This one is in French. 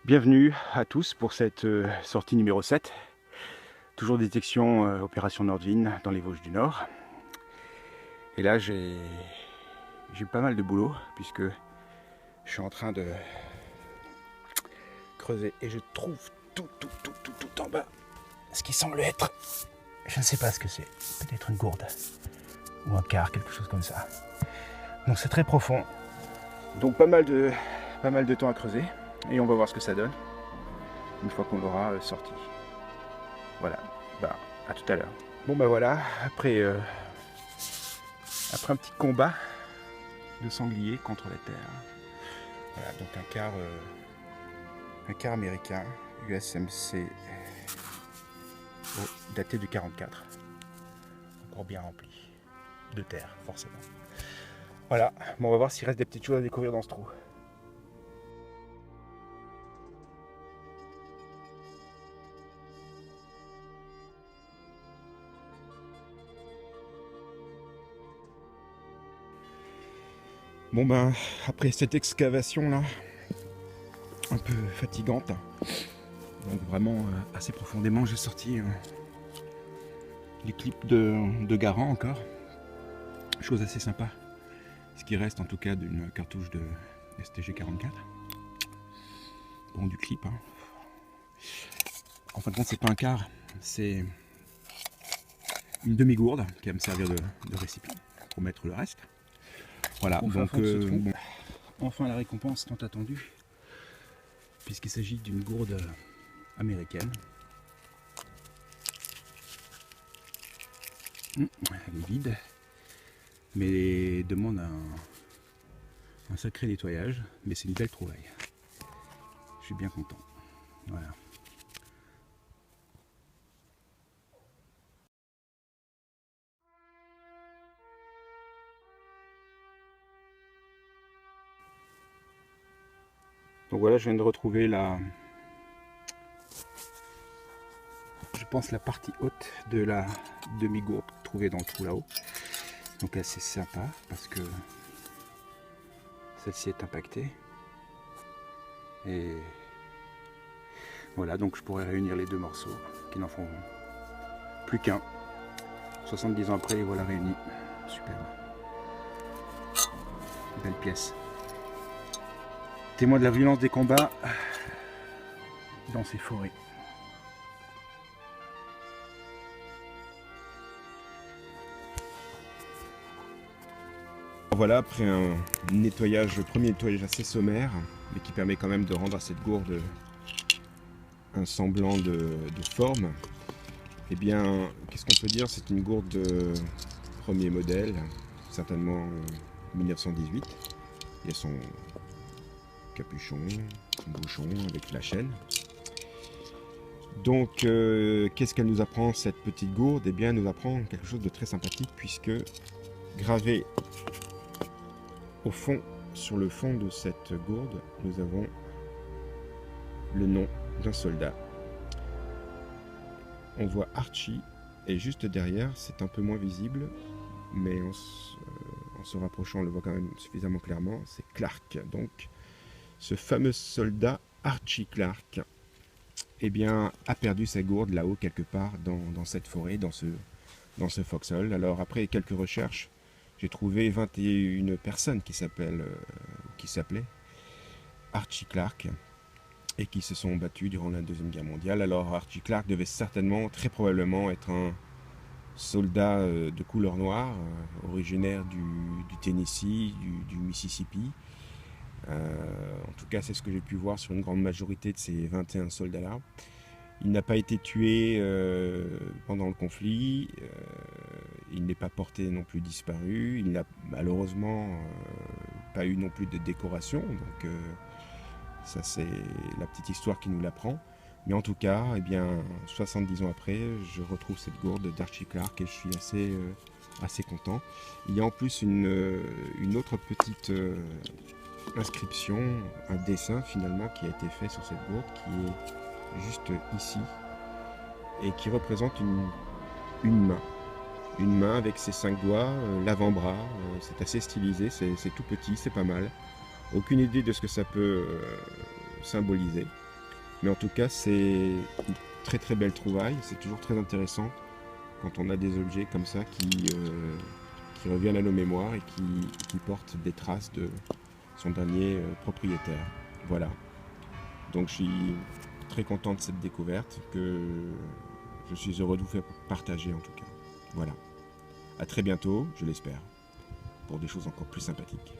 Bienvenue à tous pour cette sortie numéro 7. Toujours détection opération Nordwind dans les Vosges du Nord. Et là j'ai eu pas mal de boulot puisque je suis en train de creuser et je trouve tout en bas ce qui semble être, je ne sais pas ce que c'est, peut-être une gourde ou un quart, quelque chose comme ça. Donc c'est très profond, donc pas mal de temps à creuser et on va voir ce que ça donne une fois qu'on l'aura sorti. Voilà, bah à tout à l'heure. Bon bah voilà, après un petit combat de sanglier contre la terre. Voilà, donc un quart américain USMC daté de 44. Encore bien rempli de terre, forcément. Voilà, bon on va voir s'il reste des petites choses à découvrir dans ce trou. Bon ben, après cette excavation là, un peu fatigante, donc vraiment assez profondément, j'ai sorti les clips de Garand encore, chose assez sympa, ce qui reste en tout cas d'une cartouche de STG 44, bon du clip, hein. En fin de compte c'est pas un quart, c'est une demi-gourde qui va me servir de récipient pour mettre le reste. Voilà, donc bon. Enfin la récompense tant attendue, puisqu'il s'agit d'une gourde américaine. Elle est vide, mais demande un sacré nettoyage, mais c'est une belle trouvaille. Je suis bien content. Voilà. Donc voilà, je viens de retrouver je pense la partie haute de la demi-gourde trouvée dans le trou là-haut. Donc assez sympa parce que celle-ci est impactée. Et voilà, donc je pourrais réunir les deux morceaux qui n'en font plus qu'un. 70 ans après, les voilà réunis. Superbe. Belle pièce. Témoin de la violence des combats dans ces forêts. Voilà, après un nettoyage, le premier nettoyage assez sommaire, mais qui permet quand même de rendre à cette gourde un semblant de forme. Eh bien, qu'est-ce qu'on peut dire? C'est une gourde de premier modèle, certainement 1918. Il y a son capuchon, son bouchon avec la chaîne. Donc, qu'est-ce qu'elle nous apprend cette petite gourde? Eh bien, elle nous apprend quelque chose de très sympathique puisque gravé au fond, sur le fond de cette gourde, nous avons le nom d'un soldat. On voit Archie et juste derrière, c'est un peu moins visible, mais en se rapprochant, on le voit quand même suffisamment clairement, c'est Clark. Donc, ce fameux soldat Archie Clark, eh bien, a perdu sa gourde là-haut quelque part dans cette forêt, dans ce foxhole. Alors après quelques recherches, j'ai trouvé 21 personnes qui s'appelaient Archie Clark et qui se sont battues durant la Deuxième Guerre mondiale. Alors Archie Clark devait certainement, très probablement, être un soldat de couleur noire, originaire du Tennessee, du Mississippi. En tout cas, c'est ce que j'ai pu voir sur une grande majorité de ces 21 soldats-là. Il n'a pas été tué pendant le conflit, il n'est pas porté non plus disparu, il n'a malheureusement pas eu non plus de décoration, donc ça c'est la petite histoire qui nous l'apprend. Mais en tout cas, eh bien, 70 ans après, je retrouve cette gourde d'Archie Clark et je suis assez content. Il y a en plus une autre petite inscription, un dessin finalement qui a été fait sur cette gourde qui est juste ici et qui représente une main avec ses 5 doigts, l'avant-bras, c'est assez stylisé, c'est tout petit, c'est pas mal. Aucune idée de ce que ça peut symboliser, Mais en tout cas, c'est une très très belle trouvaille. C'est toujours très intéressant quand on a des objets comme ça qui reviennent à nos mémoires et qui portent des traces de son dernier propriétaire. Voilà. Donc je suis très content de cette découverte que je suis heureux de vous faire partager en tout cas. Voilà. À très bientôt, je l'espère, pour des choses encore plus sympathiques.